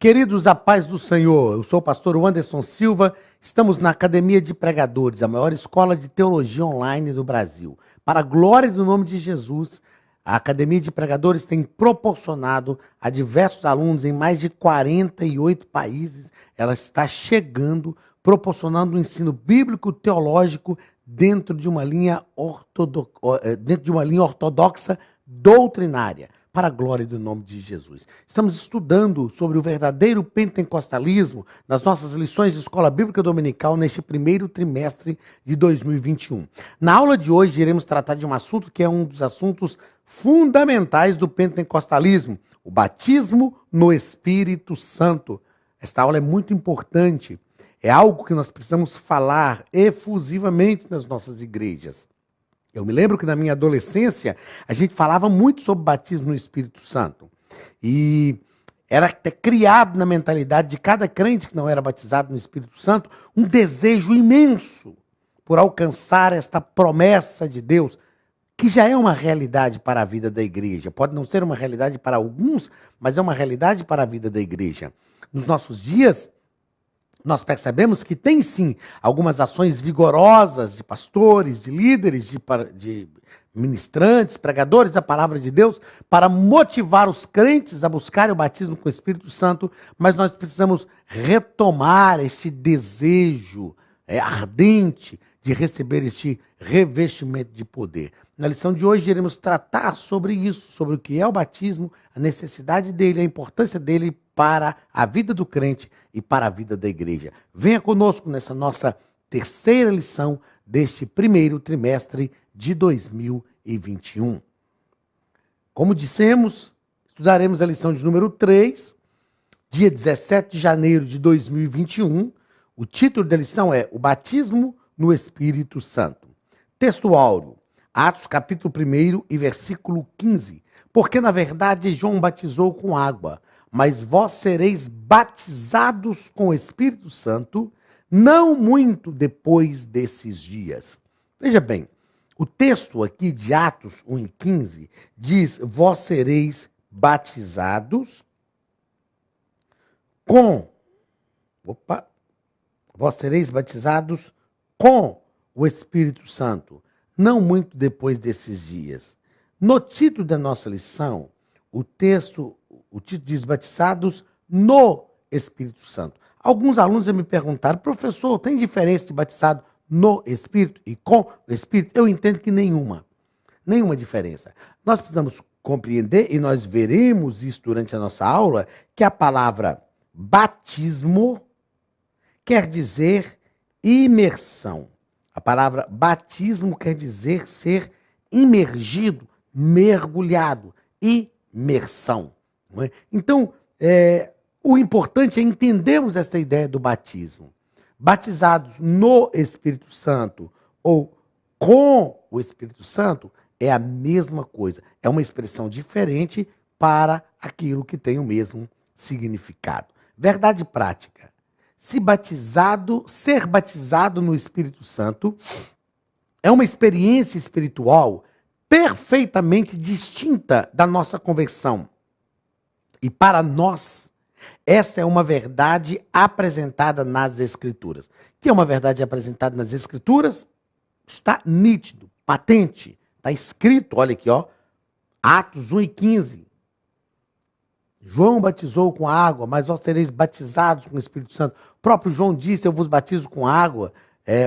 Queridos, a paz do Senhor, eu sou o pastor Anderson Silva, estamos na Academia de Pregadores, a maior escola de teologia online do Brasil. Para a glória do nome de Jesus, a Academia de Pregadores tem proporcionado a diversos alunos em mais de 48 países. Ela está chegando, proporcionando um ensino bíblico teológico dentro de uma linha ortodoxa doutrinária, para a glória do nome de Jesus. Estamos estudando sobre o verdadeiro pentecostalismo nas nossas lições de Escola Bíblica Dominical neste primeiro trimestre de 2021. Na aula de hoje, iremos tratar de um assunto que é um dos assuntos fundamentais do pentecostalismo, o batismo no Espírito Santo. Esta aula é muito importante, é algo que nós precisamos falar efusivamente nas nossas igrejas. Eu me lembro que na minha adolescência a gente falava muito sobre batismo no Espírito Santo. E era até criado na mentalidade de cada crente que não era batizado no Espírito Santo um desejo imenso por alcançar esta promessa de Deus, que já é uma realidade para a vida da igreja. Pode não ser uma realidade para alguns, mas é uma realidade para a vida da igreja. Nos nossos dias, nós percebemos que tem sim algumas ações vigorosas de pastores, de líderes, de ministrantes, pregadores da palavra de Deus, para motivar os crentes a buscarem o batismo com o Espírito Santo, mas nós precisamos retomar este desejo ardente de receber este revestimento de poder. Na lição de hoje iremos tratar sobre isso, sobre o que é o batismo, a necessidade dele, a importância dele para a vida do crente e para a vida da igreja. Venha conosco nessa nossa terceira lição deste primeiro trimestre de 2021. Como dissemos, estudaremos a lição de número 3, dia 17 de janeiro de 2021. O título da lição é O Batismo no Espírito Santo. Texto áureo, Atos capítulo 1 e versículo 15. Porque na verdade João batizou com água, mas vós sereis batizados com o Espírito Santo, não muito depois desses dias. Veja bem, o texto aqui de Atos 1:15 diz, vós sereis batizados vós sereis batizados com o Espírito Santo, não muito depois desses dias. No título da nossa lição, o título diz batizados no Espírito Santo. Alguns alunos me perguntaram, professor, tem diferença de batizado no Espírito e com o Espírito? Eu entendo que nenhuma diferença. Nós precisamos compreender, e nós veremos isso durante a nossa aula, que a palavra batismo quer dizer imersão. A palavra batismo quer dizer ser imergido, mergulhado, imersão. Não é? Então, o importante é entendermos essa ideia do batismo. Batizados no Espírito Santo ou com o Espírito Santo é a mesma coisa. É uma expressão diferente para aquilo que tem o mesmo significado. Verdade prática. Ser batizado no Espírito Santo é uma experiência espiritual perfeitamente distinta da nossa conversão. E para nós, essa é uma verdade apresentada nas Escrituras. Que é uma verdade apresentada nas Escrituras? Está nítido, patente, está escrito, olha aqui, ó, Atos 1:15. João batizou com água, mas vós sereis batizados com o Espírito Santo. O próprio João disse, eu vos batizo com água,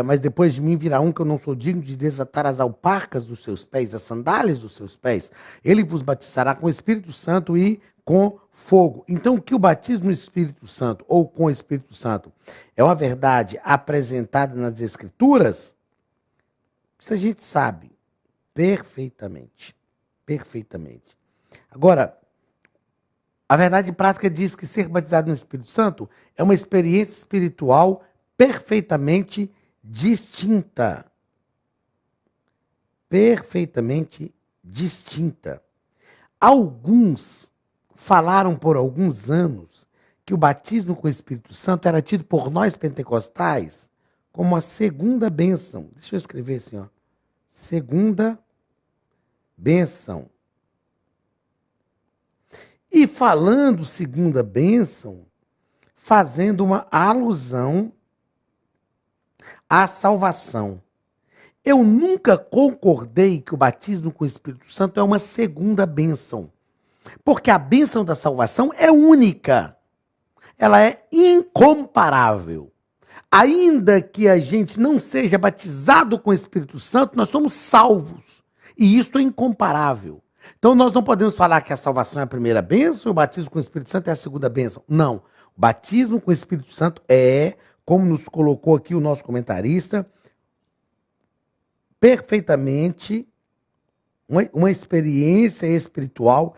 mas depois de mim virá um que eu não sou digno de desatar as alparcas dos seus pés, as sandálias dos seus pés. Ele vos batizará com o Espírito Santo e com fogo. Então, que o batismo no Espírito Santo ou com o Espírito Santo é uma verdade apresentada nas Escrituras, isso a gente sabe perfeitamente. Perfeitamente. Agora, a verdade prática diz que ser batizado no Espírito Santo é uma experiência espiritual perfeitamente distinta. Perfeitamente distinta. Alguns falaram por alguns anos que o batismo com o Espírito Santo era tido por nós pentecostais como a segunda bênção. Deixa eu escrever assim, ó. Segunda bênção. E falando segunda bênção, fazendo uma alusão à salvação. Eu nunca concordei que o batismo com o Espírito Santo é uma segunda bênção, porque a bênção da salvação é única, ela é incomparável. Ainda que a gente não seja batizado com o Espírito Santo, nós somos salvos, e isso é incomparável. Então nós não podemos falar que a salvação é a primeira bênção e o batismo com o Espírito Santo é a segunda bênção. Não, o batismo com o Espírito Santo é, como nos colocou aqui o nosso comentarista, perfeitamente uma experiência espiritual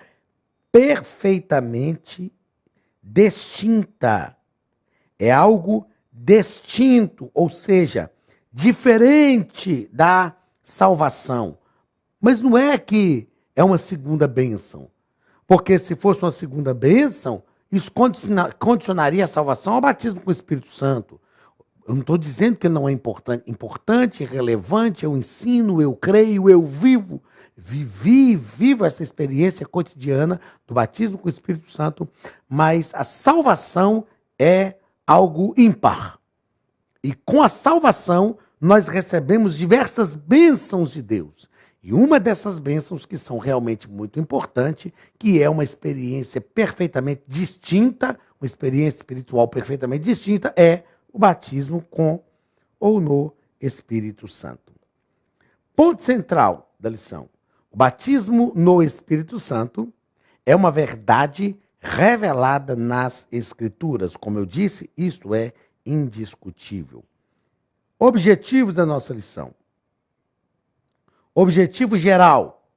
perfeitamente distinta. É algo distinto, ou seja, diferente da salvação. Mas não é que é uma segunda bênção, porque se fosse uma segunda bênção, isso condicionaria a salvação ao batismo com o Espírito Santo. Eu não estou dizendo que ele não é importante. Importante, relevante, eu ensino, eu creio, eu vivo. Vivo essa experiência cotidiana do batismo com o Espírito Santo, mas a salvação é algo ímpar. E com a salvação, nós recebemos diversas bênçãos de Deus. E uma dessas bênçãos que são realmente muito importantes, que é uma experiência perfeitamente distinta, uma experiência espiritual perfeitamente distinta, é o batismo com ou no Espírito Santo. Ponto central da lição. O batismo no Espírito Santo é uma verdade revelada nas Escrituras. Como eu disse, isto é indiscutível. Objetivos da nossa lição. Objetivo geral: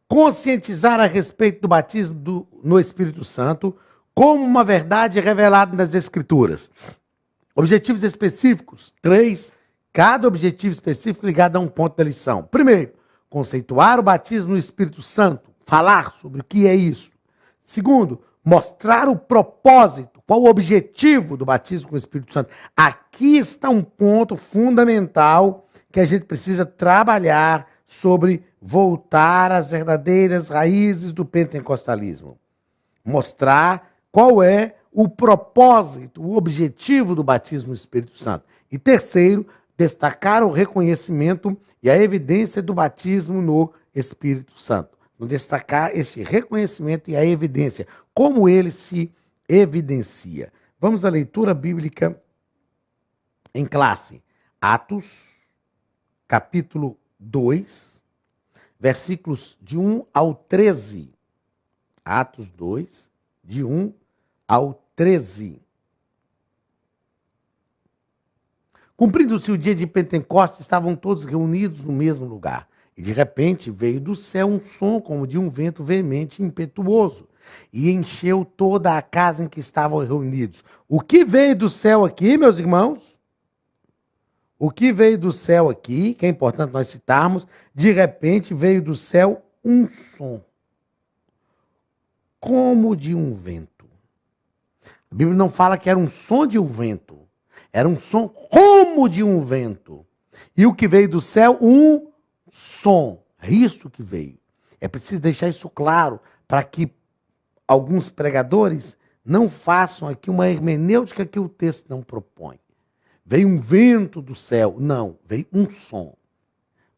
conscientizar a respeito do batismo no Espírito Santo como uma verdade revelada nas Escrituras. Objetivos específicos, 3, cada objetivo específico ligado a um ponto da lição. Primeiro, conceituar o batismo no Espírito Santo, falar sobre o que é isso. Segundo, mostrar o propósito, qual o objetivo do batismo com o Espírito Santo. Aqui está um ponto fundamental que a gente precisa trabalhar sobre voltar às verdadeiras raízes do pentecostalismo. Mostrar qual é o propósito, o objetivo do batismo no Espírito Santo. E terceiro, destacar o reconhecimento e a evidência do batismo no Espírito Santo. Destacar este reconhecimento e a evidência, como ele se evidencia. Vamos à leitura bíblica em classe. Atos, capítulo 2, versículos de 1 ao 13. Atos 2, de 1 ao 13. Cumprindo-se o dia de Pentecostes, estavam todos reunidos no mesmo lugar. E de repente veio do céu um som como de um vento veemente e impetuoso, e encheu toda a casa em que estavam reunidos. O que veio do céu aqui, meus irmãos? O que veio do céu aqui, que é importante nós citarmos, de repente veio do céu um som, como de um vento. A Bíblia não fala que era um som de um vento, era um som como de um vento. E o que veio do céu? Um som. É isso que veio. É preciso deixar isso claro para que alguns pregadores não façam aqui uma hermenêutica que o texto não propõe. Veio um vento do céu. Não, veio um som.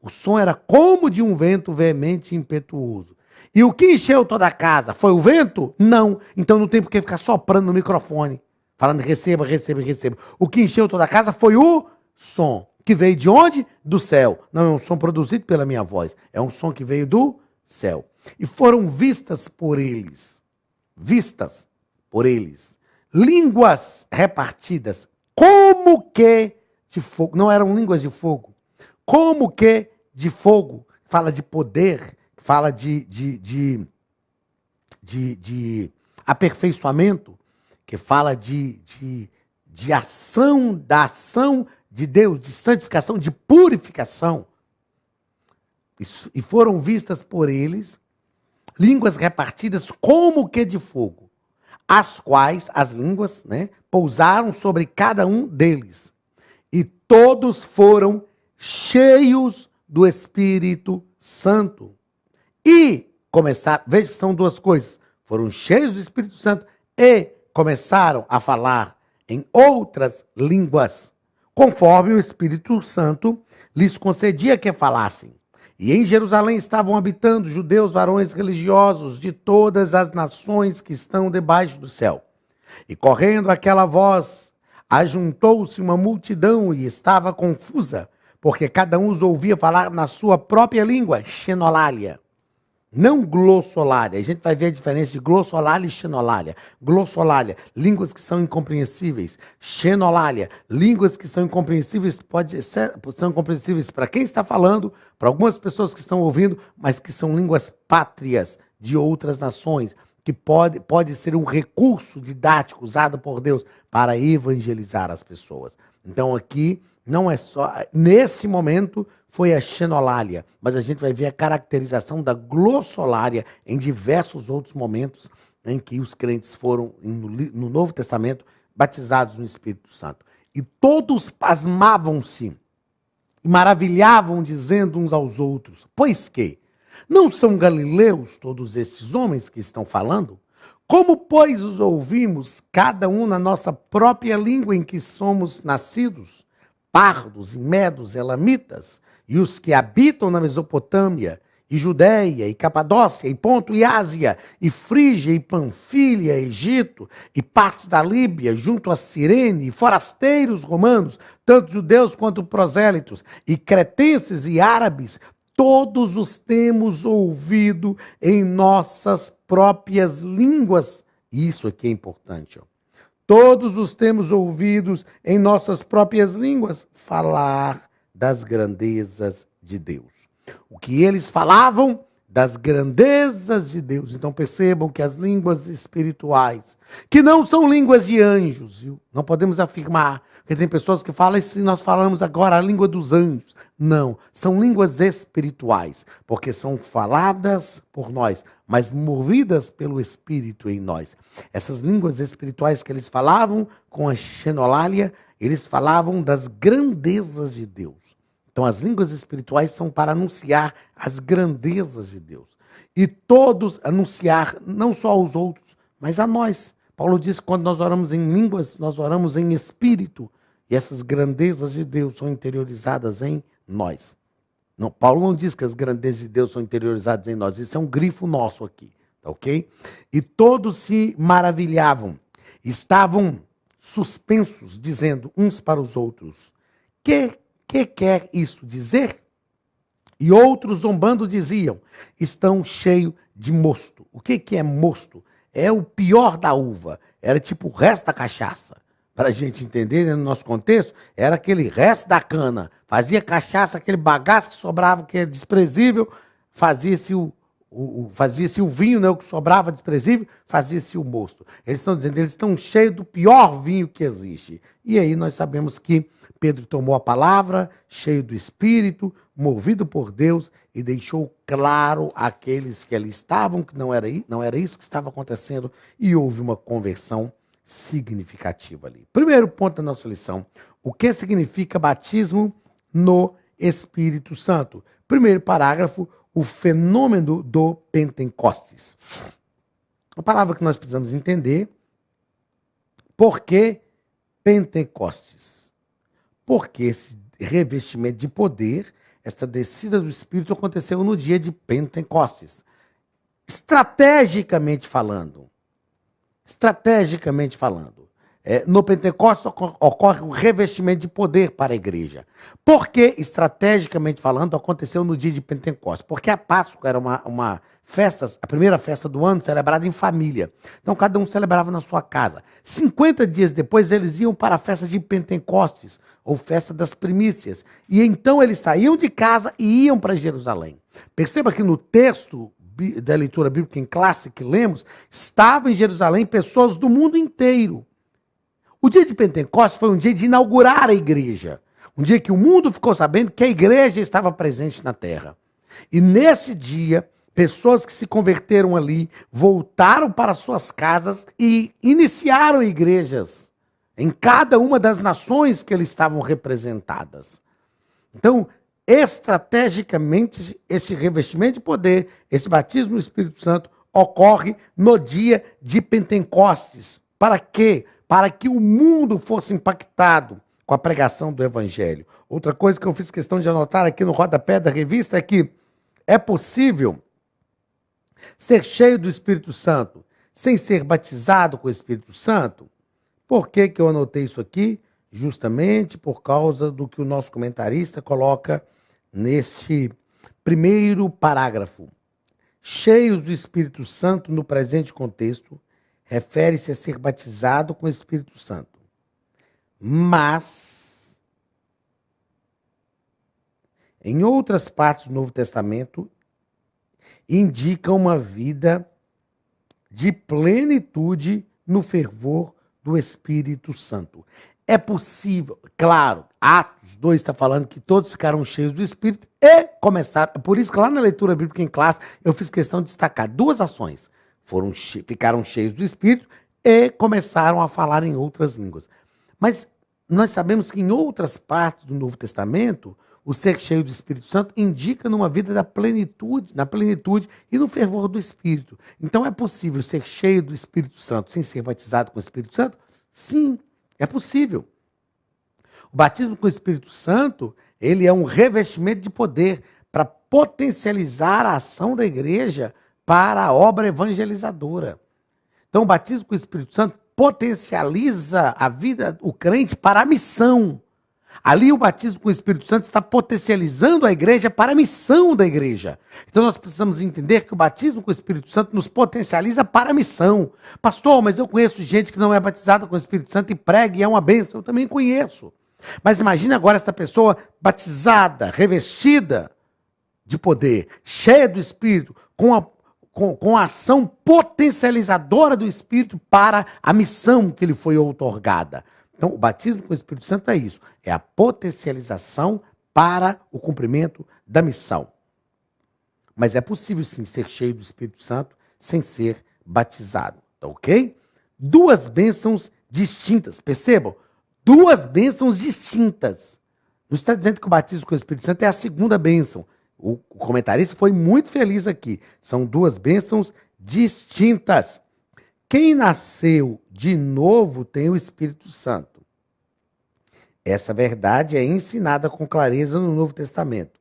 O som era como de um vento veemente e impetuoso. E o que encheu toda a casa? Foi o vento? Não. Então não tem por que ficar soprando no microfone, falando receba, receba, receba. O que encheu toda a casa foi o som. Que veio de onde? Do céu. Não é um som produzido pela minha voz. É um som que veio do céu. E foram vistas por eles. Vistas por eles. Línguas repartidas. Como que de fogo. Não eram línguas de fogo. Como que de fogo. Fala de poder. Fala de aperfeiçoamento. Que fala de ação, da ação de Deus, de santificação, de purificação. E foram vistas por eles línguas repartidas como que de fogo, as quais, as línguas, pousaram sobre cada um deles. E todos foram cheios do Espírito Santo. E começaram, veja que são duas coisas, foram cheios do Espírito Santo e começaram a falar em outras línguas, conforme o Espírito Santo lhes concedia que falassem. E em Jerusalém estavam habitando judeus, varões religiosos de todas as nações que estão debaixo do céu. E correndo aquela voz, ajuntou-se uma multidão e estava confusa, porque cada um os ouvia falar na sua própria língua, xenolália. Não glossolalia. A gente vai ver a diferença de glossolalia e xenolália. Glossolalia, línguas que são incompreensíveis. Xenolália, línguas que são incompreensíveis, são compreensíveis para quem está falando, para algumas pessoas que estão ouvindo, mas que são línguas pátrias de outras nações, que pode ser um recurso didático usado por Deus para evangelizar as pessoas. Então aqui não é só, nesse momento foi a xenolália, mas a gente vai ver a caracterização da glossolalia em diversos outros momentos em que os crentes foram, no Novo Testamento, batizados no Espírito Santo. E todos pasmavam-se e maravilhavam, dizendo uns aos outros, pois que não são galileus todos estes homens que estão falando? Como, pois, os ouvimos, cada um na nossa própria língua em que somos nascidos? Pardos, e medos, elamitas, e os que habitam na Mesopotâmia, e Judéia, e Capadócia, e Ponto, e Ásia, e Frígia, e Panfilha, e Egito, e partes da Líbia, junto a Cirene, e forasteiros romanos, tanto judeus quanto prosélitos, e cretenses e árabes, todos os temos ouvido em nossas próprias línguas. Isso aqui é importante, ó. Todos os temos ouvidos em nossas próprias línguas falar das grandezas de Deus. O que eles falavam das grandezas de Deus. Então percebam que as línguas espirituais, que não são línguas de anjos, viu? Não podemos afirmar, porque tem pessoas que falam, se nós falamos agora a língua dos anjos. Não, são línguas espirituais, porque são faladas por nós, mas movidas pelo Espírito em nós. Essas línguas espirituais que eles falavam com a xenolália, eles falavam das grandezas de Deus. Então as línguas espirituais são para anunciar as grandezas de Deus. E todos anunciar, não só aos outros, mas a nós. Paulo diz que quando nós oramos em línguas, nós oramos em espírito. E essas grandezas de Deus são interiorizadas em nós. Não, Paulo não diz que as grandezas de Deus são interiorizadas em nós. Isso é um grifo nosso aqui, tá ok? E todos se maravilhavam, estavam suspensos, dizendo uns para os outros, que quer isso dizer? E outros zombando diziam, estão cheios de mosto. O que é mosto? É o pior da uva, era tipo o resto da cachaça. Para a gente entender, né, no nosso contexto, era aquele resto da cana. Fazia cachaça, aquele bagaço que sobrava, que é desprezível, fazia-se o vinho, né, o que sobrava desprezível, fazia-se o mosto. Eles estão dizendo, eles estão cheios do pior vinho que existe. E aí nós sabemos que Pedro tomou a palavra, cheio do Espírito, movido por Deus, e deixou claro àqueles que ali estavam, que não era isso que estava acontecendo, e houve uma conversão significativa ali. Primeiro ponto da nossa lição, o que significa batismo no Espírito Santo? Primeiro parágrafo, o fenômeno do Pentecostes. A palavra que nós precisamos entender, por que Pentecostes? Porque esse revestimento de poder, esta descida do Espírito aconteceu no dia de Pentecostes. Estrategicamente falando, no Pentecostes ocorre um revestimento de poder para a igreja. Por que, estrategicamente falando, aconteceu no dia de Pentecostes? Porque a Páscoa era uma festa, a primeira festa do ano, celebrada em família. Então, cada um celebrava na sua casa. 50 dias depois, eles iam para a festa de Pentecostes, ou festa das primícias. E então, eles saíam de casa e iam para Jerusalém. Perceba que no texto da leitura bíblica em classe que lemos, estavam em Jerusalém pessoas do mundo inteiro. O dia de Pentecostes foi um dia de inaugurar a igreja. Um dia que o mundo ficou sabendo que a igreja estava presente na terra. E nesse dia, pessoas que se converteram ali, voltaram para suas casas e iniciaram igrejas em cada uma das nações que eles estavam representadas. Então, estrategicamente, esse revestimento de poder, esse batismo no Espírito Santo, ocorre no dia de Pentecostes. Para quê? para que o mundo fosse impactado com a pregação do evangelho. Outra coisa que eu fiz questão de anotar aqui no rodapé da revista é que é possível ser cheio do Espírito Santo sem ser batizado com o Espírito Santo. Por que que eu anotei isso aqui? Justamente por causa do que o nosso comentarista coloca neste primeiro parágrafo. Cheios do Espírito Santo no presente contexto, refere-se a ser batizado com o Espírito Santo. Mas, em outras partes do Novo Testamento, indica uma vida de plenitude no fervor do Espírito Santo. É possível, claro, Atos 2 está falando que todos ficaram cheios do Espírito e começaram, por isso que lá na leitura bíblica em classe eu fiz questão de destacar duas ações. Ficaram cheios do Espírito e começaram a falar em outras línguas. Mas nós sabemos que em outras partes do Novo Testamento, o ser cheio do Espírito Santo indica numa vida da plenitude, na plenitude e no fervor do Espírito. Então é possível ser cheio do Espírito Santo sem ser batizado com o Espírito Santo? Sim, é possível. O batismo com o Espírito Santo, ele é um revestimento de poder para potencializar a ação da igreja para a obra evangelizadora. Então o batismo com o Espírito Santo potencializa a vida, o crente para a missão. Ali o batismo com o Espírito Santo está potencializando a igreja para a missão da igreja. Então nós precisamos entender que o batismo com o Espírito Santo nos potencializa para a missão. Pastor, mas eu conheço gente que não é batizada com o Espírito Santo e prega e é uma bênção. Eu também conheço. Mas imagine agora essa pessoa batizada, revestida de poder, cheia do Espírito, com a ação potencializadora do Espírito para a missão que lhe foi outorgada. Então, o batismo com o Espírito Santo é isso, é a potencialização para o cumprimento da missão. Mas é possível, sim, ser cheio do Espírito Santo sem ser batizado, tá ok? Duas bênçãos distintas, percebam? Duas bênçãos distintas. Não está dizendo que o batismo com o Espírito Santo é a segunda bênção. O comentarista foi muito feliz aqui. São duas bênçãos distintas. Quem nasceu de novo tem o Espírito Santo. Essa verdade é ensinada com clareza no Novo Testamento.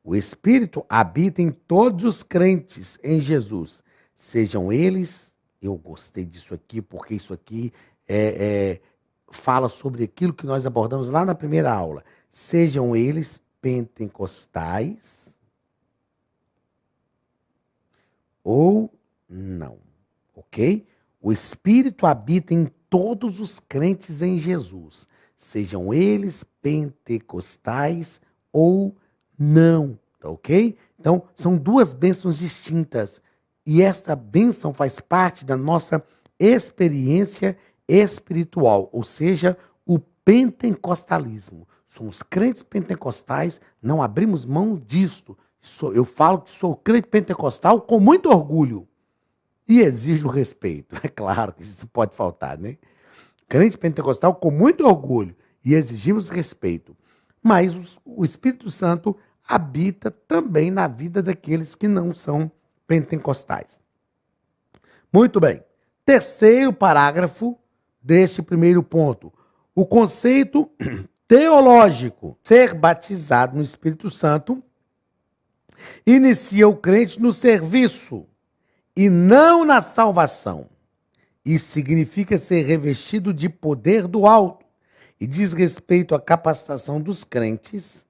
O Espírito habita em todos os crentes em Jesus. Sejam eles, eu gostei disso aqui, porque isso aqui fala sobre aquilo que nós abordamos lá na primeira aula. Sejam eles pentecostais ou não, ok? O Espírito habita em todos os crentes em Jesus, sejam eles pentecostais ou não, tá ok? Então, são duas bênçãos distintas e esta bênção faz parte da nossa experiência espiritual, ou seja, o pentecostalismo. Somos crentes pentecostais, não abrimos mão disto. Eu falo que sou crente pentecostal com muito orgulho. E exijo respeito. É claro que isso pode faltar, né? Crente pentecostal com muito orgulho e exigimos respeito. Mas o Espírito Santo habita também na vida daqueles que não são pentecostais. Muito bem. Terceiro parágrafo deste primeiro ponto. O conceito teológico. Ser batizado no Espírito Santo inicia o crente no serviço e não na salvação. Isso significa ser revestido de poder do alto e diz respeito à capacitação dos crentes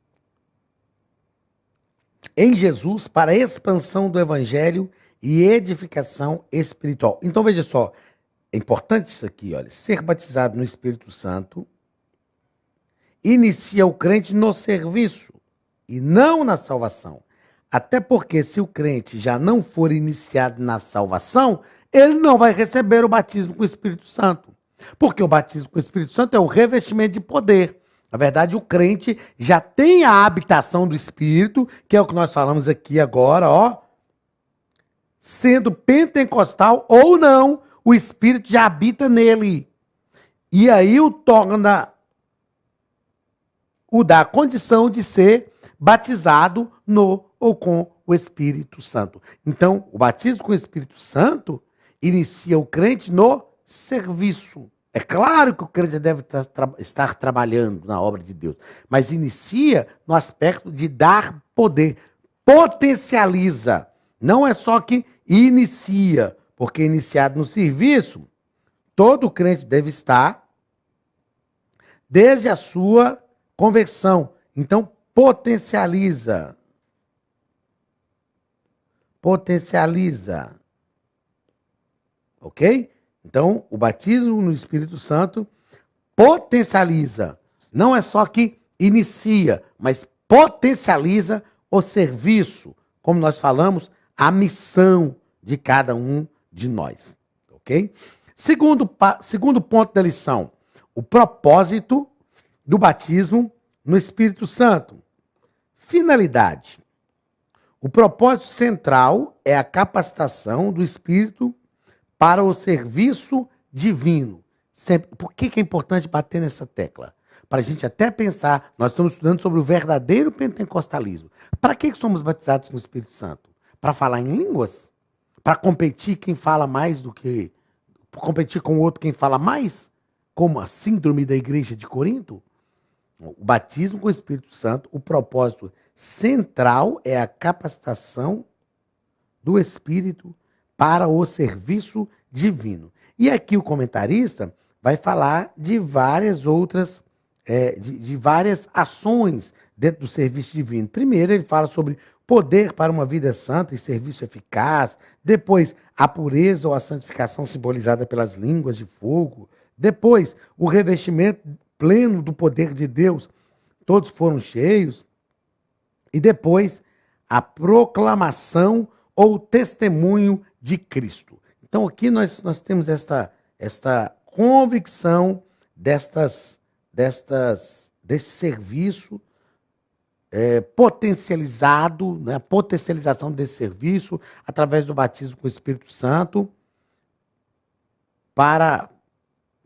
em Jesus para a expansão do evangelho e edificação espiritual. Então veja só, é importante isso aqui, olha, ser batizado no Espírito Santo inicia o crente no serviço e não na salvação. Até porque se o crente já não for iniciado na salvação, ele não vai receber o batismo com o Espírito Santo. Porque o batismo com o Espírito Santo é o revestimento de poder. Na verdade, o crente já tem a habitação do Espírito, que é o que nós falamos aqui agora, ó. Sendo pentecostal ou não, o Espírito já habita nele. E aí o torna, o dá a condição de ser batizado no ou com o Espírito Santo. Então, o batismo com o Espírito Santo inicia o crente no serviço É claro que o crente deve estar trabalhando na obra de Deus, mas inicia no aspecto de dar poder, potencializa. Não é só que inicia, porque iniciado no serviço, todo crente deve estar desde a sua conversão. Então, potencializa. Potencializa. Ok? Então, o batismo no Espírito Santo potencializa. Não é só que inicia, mas potencializa o serviço. Como nós falamos, a missão de cada um de nós. Ok? Segundo ponto da lição, o propósito do batismo no Espírito Santo. Finalidade. O propósito central é a capacitação do Espírito para o serviço divino. Sempre. Por que é importante bater nessa tecla? Para a gente até pensar, nós estamos estudando sobre o verdadeiro pentecostalismo. Para que somos batizados com o Espírito Santo? Para falar em línguas? Para competir quem fala mais do que... competir com o outro quem fala mais? Como a síndrome da igreja de Corinto? O batismo com o Espírito Santo, o propósito central é a capacitação do Espírito para o serviço divino. E aqui o comentarista vai falar de várias outras, de várias ações dentro do serviço divino. Primeiro ele fala sobre poder para uma vida santa e serviço eficaz. Depois, a pureza ou a santificação simbolizada pelas línguas de fogo. Depois, o revestimento pleno do poder de Deus. Todos foram cheios. E depois, a proclamação ou testemunho de Cristo. Então aqui nós temos esta convicção desse serviço potencializado, né, potencialização desse serviço através do batismo com o Espírito Santo para...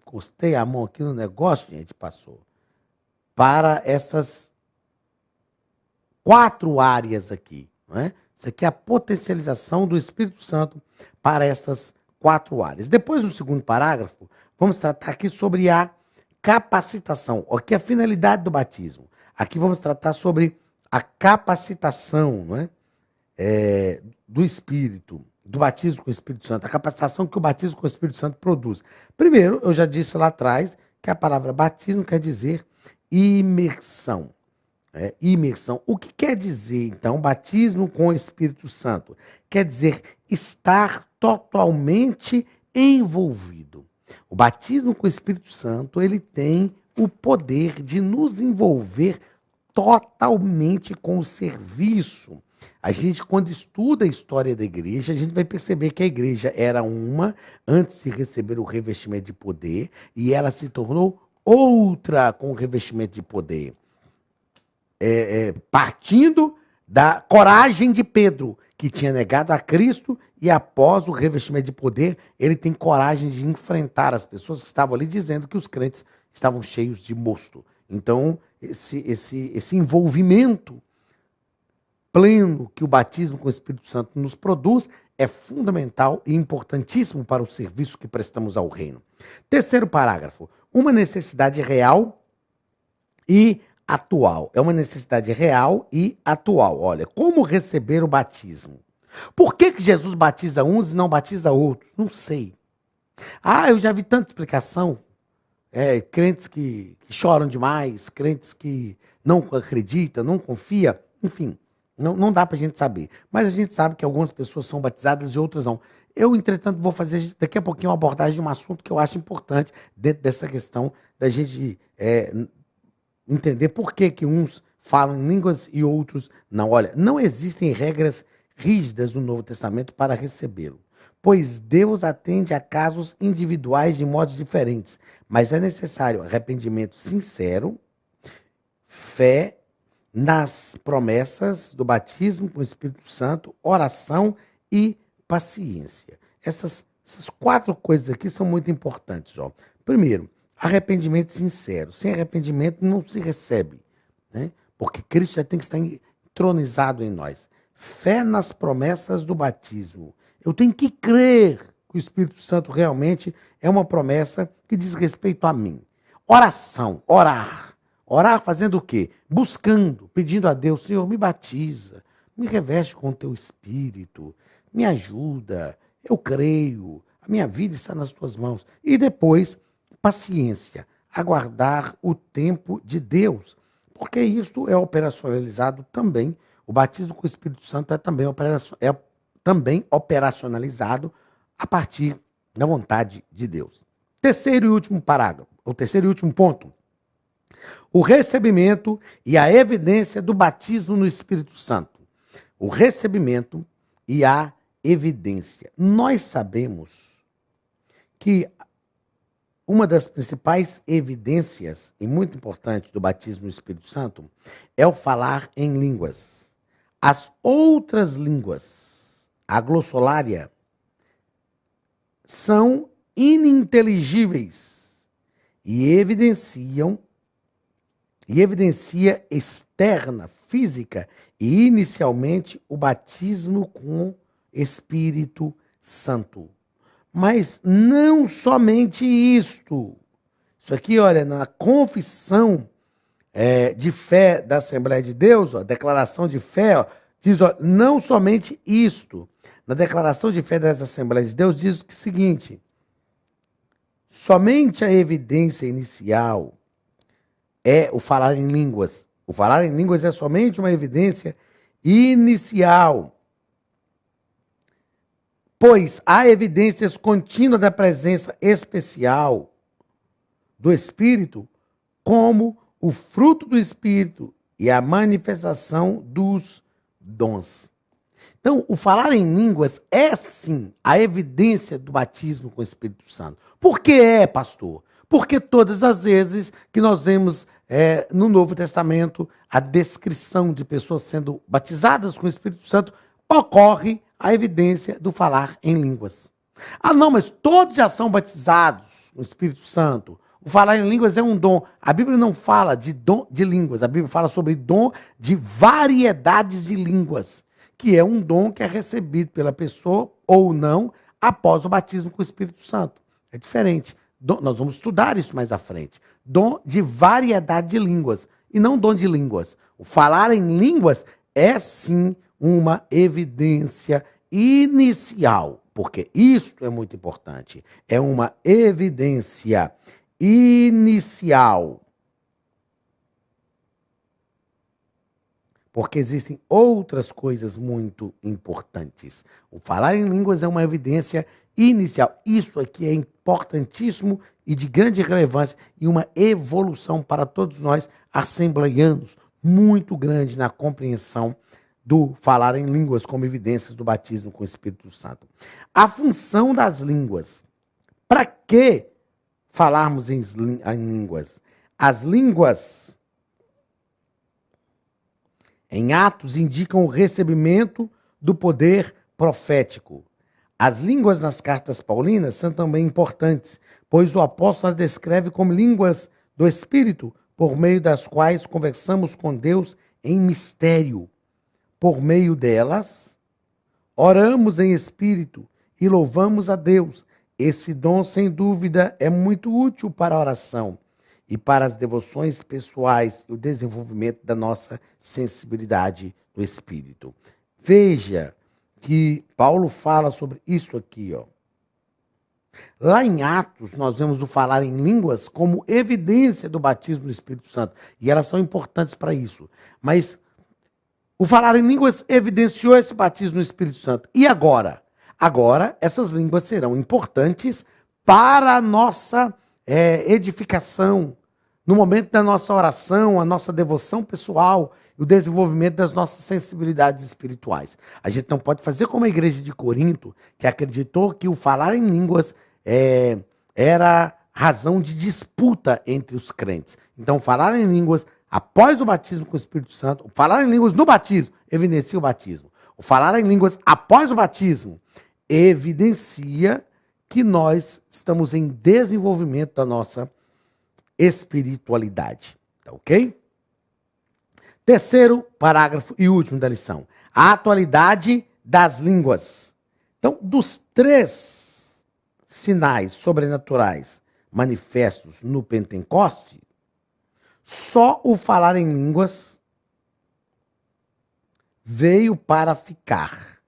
Encostei a mão aqui no negócio, gente, passou. Para essas 4 áreas aqui, não é? Isso aqui é a potencialização do Espírito Santo para essas 4 áreas. Depois, no segundo parágrafo, vamos tratar aqui sobre a capacitação. Aqui é a finalidade do batismo. Aqui vamos tratar sobre a capacitação, não é? Do Espírito, do batismo com o Espírito Santo, a capacitação que o batismo com o Espírito Santo produz. Primeiro, eu já disse lá atrás que a palavra batismo quer dizer imersão. Imersão. O que quer dizer, então, batismo com o Espírito Santo? Quer dizer estar totalmente envolvido. O batismo com o Espírito Santo, ele tem o poder de nos envolver totalmente com o serviço. A gente, quando estuda a história da igreja, a gente vai perceber que a igreja era uma antes de receber o revestimento de poder e ela se tornou outra com o revestimento de poder. Partindo da coragem de Pedro, que tinha negado a Cristo e após o revestimento de poder, ele tem coragem de enfrentar as pessoas que estavam ali dizendo que os crentes estavam cheios de mosto. Então, esse envolvimento pleno que o batismo com o Espírito Santo nos produz é fundamental e importantíssimo para o serviço que prestamos ao reino. Terceiro parágrafo, uma necessidade real e atual. É uma necessidade real e atual. Olha, como receber o batismo? Por que Jesus batiza uns e não batiza outros? Não sei. Eu já vi tanta explicação. Crentes que choram demais, crentes que não acreditam, não confiam, enfim, não dá pra gente saber. Mas a gente sabe que algumas pessoas são batizadas e outras não. Eu, entretanto, vou fazer daqui a pouquinho uma abordagem de um assunto que eu acho importante dentro dessa questão da gente entender por que uns falam em línguas e outros não. Olha, não existem regras rígidas no Novo Testamento para recebê-lo, pois Deus atende a casos individuais de modos diferentes, mas é necessário arrependimento sincero, fé nas promessas do batismo com o Espírito Santo, oração e paciência. Essas 4 coisas aqui são muito importantes. Ó. Primeiro, arrependimento sincero. Sem arrependimento não se recebe, né? Porque Cristo já tem que estar entronizado em nós. Fé nas promessas do batismo. Eu tenho que crer que o Espírito Santo realmente é uma promessa que diz respeito a mim. Oração, orar. Orar fazendo o quê? Buscando, pedindo a Deus, Senhor, me batiza, me reveste com o teu Espírito, me ajuda, eu creio, a minha vida está nas tuas mãos. E depois, paciência, aguardar o tempo de Deus, porque isto é operacionalizado também, o batismo com o Espírito Santo é também operacionalizado a partir da vontade de Deus. Terceiro e último parágrafo, o terceiro e último ponto. O recebimento e a evidência do batismo no Espírito Santo. O recebimento e a evidência. Nós sabemos que uma das principais evidências, e muito importante, do batismo no Espírito Santo é o falar em línguas. As outras línguas, a glossolária, são ininteligíveis e evidencia externa, física e inicialmente o batismo com Espírito Santo. Mas não somente isto. Isso aqui, olha, na confissão de fé da Assembleia de Deus, ó, declaração de fé, ó, diz, ó, não somente isto. Na declaração de fé das Assembleias de Deus diz o seguinte: somente a evidência inicial é o falar em línguas. O falar em línguas é somente uma evidência inicial. Pois há evidências contínuas da presença especial do Espírito, como o fruto do Espírito e a manifestação dos dons. Então, o falar em línguas é, sim, a evidência do batismo com o Espírito Santo. Por que é, pastor? Porque todas as vezes que nós vemos no Novo Testamento a descrição de pessoas sendo batizadas com o Espírito Santo, ocorre a evidência do falar em línguas. Ah, não, mas todos já são batizados no Espírito Santo. O falar em línguas é um dom. A Bíblia não fala de dom de línguas, a Bíblia fala sobre dom de variedades de línguas, que é um dom que é recebido pela pessoa ou não após o batismo com o Espírito Santo. É diferente. Nós vamos estudar isso mais à frente. Dom de variedade de línguas e não dom de línguas. O falar em línguas é sim uma evidência inicial, porque isto é muito importante. É uma evidência inicial. Porque existem outras coisas muito importantes. O falar em línguas é uma evidência inicial. Isso aqui é importantíssimo e de grande relevância e uma evolução para todos nós assembleianos, muito grande na compreensão do falar em línguas como evidências do batismo com o Espírito Santo. A função das línguas. Para que falarmos em línguas? As línguas em Atos indicam o recebimento do poder profético. As línguas nas cartas paulinas são também importantes, pois o apóstolo as descreve como línguas do Espírito, por meio das quais conversamos com Deus em mistério. Por meio delas, oramos em espírito e louvamos a Deus. Esse dom, sem dúvida, é muito útil para a oração e para as devoções pessoais e o desenvolvimento da nossa sensibilidade no espírito. Veja que Paulo fala sobre isso aqui, ó. Lá em Atos, nós vemos o falar em línguas como evidência do batismo do Espírito Santo. E elas são importantes para isso. Mas o falar em línguas evidenciou esse batismo no Espírito Santo. E agora? Agora, essas línguas serão importantes para a nossa edificação, no momento da nossa oração, a nossa devoção pessoal e o desenvolvimento das nossas sensibilidades espirituais. A gente não pode fazer como a igreja de Corinto, que acreditou que o falar em línguas era razão de disputa entre os crentes. Então, falar em línguas após o batismo com o Espírito Santo, o falar em línguas no batismo evidencia o batismo. O falar em línguas após o batismo evidencia que nós estamos em desenvolvimento da nossa espiritualidade. Tá ok? Terceiro parágrafo e último da lição. A atualidade das línguas. Então, dos três sinais sobrenaturais manifestos no Pentecoste, só o falar em línguas veio para ficar.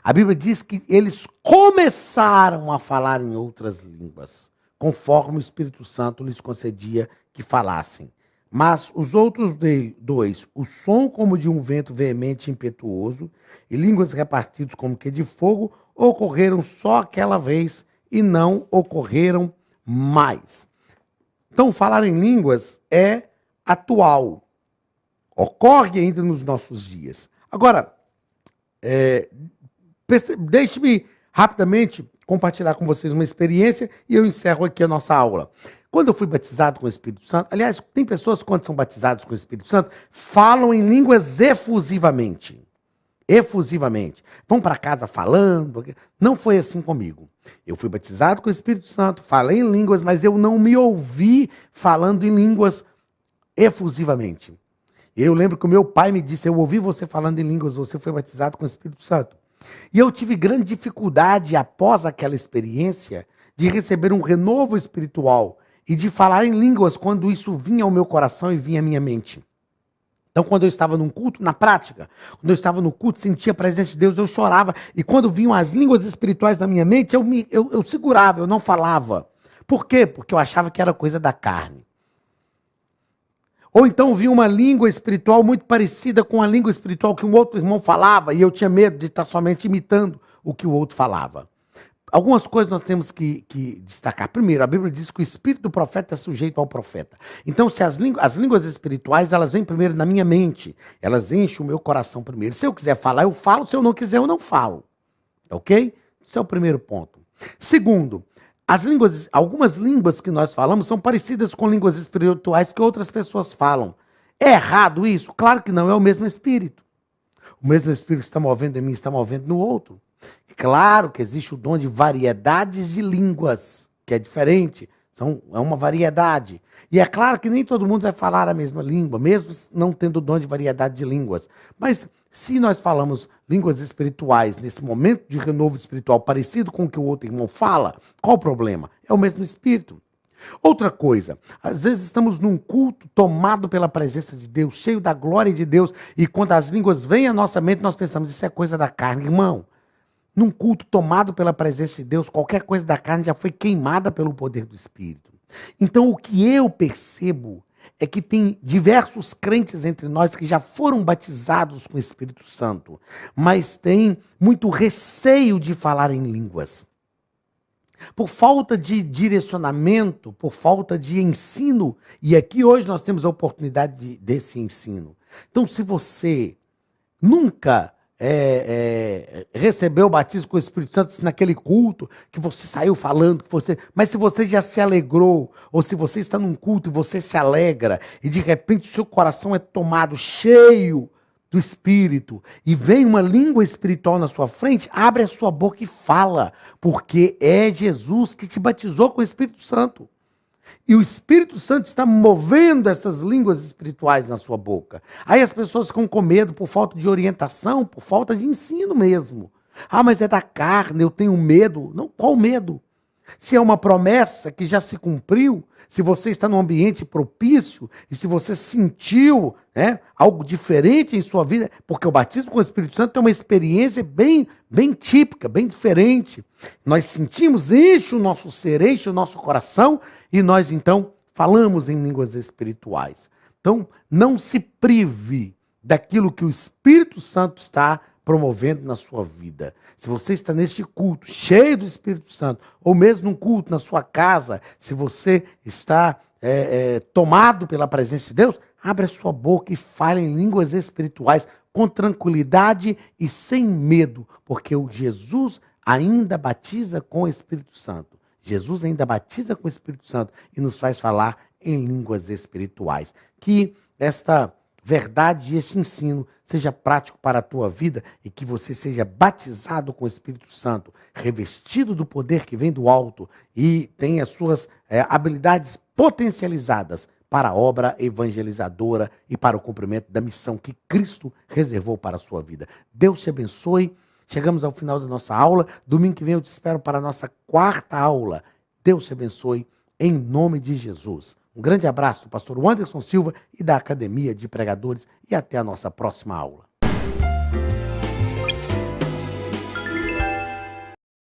A Bíblia diz que eles começaram a falar em outras línguas, conforme o Espírito Santo lhes concedia que falassem. Mas os outros dois, o som como de um vento veemente e impetuoso, e línguas repartidas como que de fogo, ocorreram só aquela vez e não ocorreram mais. Então, falar em línguas é atual. Ocorre ainda nos nossos dias. Agora, deixe-me rapidamente compartilhar com vocês uma experiência e eu encerro aqui a nossa aula. Quando eu fui batizado com o Espírito Santo, aliás, tem pessoas que quando são batizados com o Espírito Santo, falam em línguas efusivamente. Efusivamente. Vão para casa falando. Não foi assim comigo. Eu fui batizado com o Espírito Santo, falei em línguas, mas eu não me ouvi falando em línguas efusivamente. Eu lembro que o meu pai me disse, eu ouvi você falando em línguas, você foi batizado com o Espírito Santo. E eu tive grande dificuldade, após aquela experiência, de receber um renovo espiritual e de falar em línguas quando isso vinha ao meu coração e vinha à minha mente. Então, quando eu estava num culto, na prática, quando eu estava no culto, sentia a presença de Deus, eu chorava. E quando vinham as línguas espirituais na minha mente, eu segurava, eu não falava. Por quê? Porque eu achava que era coisa da carne. Ou então vinha uma língua espiritual muito parecida com a língua espiritual que um outro irmão falava, e eu tinha medo de estar somente imitando o que o outro falava. Algumas coisas nós temos que destacar. Primeiro, a Bíblia diz que o espírito do profeta é sujeito ao profeta. Então, se as línguas espirituais, elas vêm primeiro na minha mente. Elas enchem o meu coração primeiro. Se eu quiser falar, eu falo. Se eu não quiser, eu não falo. Ok? Esse é o primeiro ponto. Segundo, algumas línguas que nós falamos são parecidas com línguas espirituais que outras pessoas falam. É errado isso? Claro que não, é o mesmo espírito. O mesmo espírito que está movendo em mim, está movendo no outro. Claro que existe o dom de variedades de línguas, que é diferente, é uma variedade. E é claro que nem todo mundo vai falar a mesma língua, mesmo não tendo o dom de variedade de línguas. Mas se nós falamos línguas espirituais nesse momento de renovo espiritual parecido com o que o outro irmão fala, qual o problema? É o mesmo espírito. Outra coisa, às vezes estamos num culto tomado pela presença de Deus, cheio da glória de Deus, e quando as línguas vêm à nossa mente, nós pensamos, isso é coisa da carne, irmão. Num culto tomado pela presença de Deus, qualquer coisa da carne já foi queimada pelo poder do Espírito. Então, o que eu percebo é que tem diversos crentes entre nós que já foram batizados com o Espírito Santo, mas têm muito receio de falar em línguas. Por falta de direcionamento, por falta de ensino, e aqui hoje nós temos a oportunidade desse ensino. Então, se você nunca recebeu o batismo com o Espírito Santo naquele culto, que você saiu falando, mas se você já se alegrou, ou se você está num culto e você se alegra, e de repente o seu coração é tomado cheio do Espírito, e vem uma língua espiritual na sua frente, abre a sua boca e fala, porque é Jesus que te batizou com o Espírito Santo. E o Espírito Santo está movendo essas línguas espirituais na sua boca. Aí as pessoas ficam com medo por falta de orientação, por falta de ensino mesmo. Ah, mas é da carne, eu tenho medo. Não, qual medo? Se é uma promessa que já se cumpriu, se você está num ambiente propício, e se você sentiu algo diferente em sua vida, porque o batismo com o Espírito Santo é uma experiência bem típica, bem diferente. Nós sentimos, enche o nosso ser, enche o nosso coração, e nós então falamos em línguas espirituais. Então, não se prive daquilo que o Espírito Santo está promovendo na sua vida. Se você está neste culto cheio do Espírito Santo, ou mesmo num culto na sua casa, se você está tomado pela presença de Deus, abre a sua boca e fale em línguas espirituais com tranquilidade e sem medo, porque o Jesus ainda batiza com o Espírito Santo. Jesus ainda batiza com o Espírito Santo e nos faz falar em línguas espirituais. Que esta verdade e este ensino seja prático para a tua vida e que você seja batizado com o Espírito Santo, revestido do poder que vem do alto e tenha suas habilidades potencializadas para a obra evangelizadora e para o cumprimento da missão que Cristo reservou para a sua vida. Deus te abençoe Chegamos ao final da nossa aula. Domingo que vem eu te espero para a nossa quarta aula. Deus te abençoe em nome de Jesus. Um grande abraço do pastor Anderson Silva e da Academia de Pregadores e até a nossa próxima aula.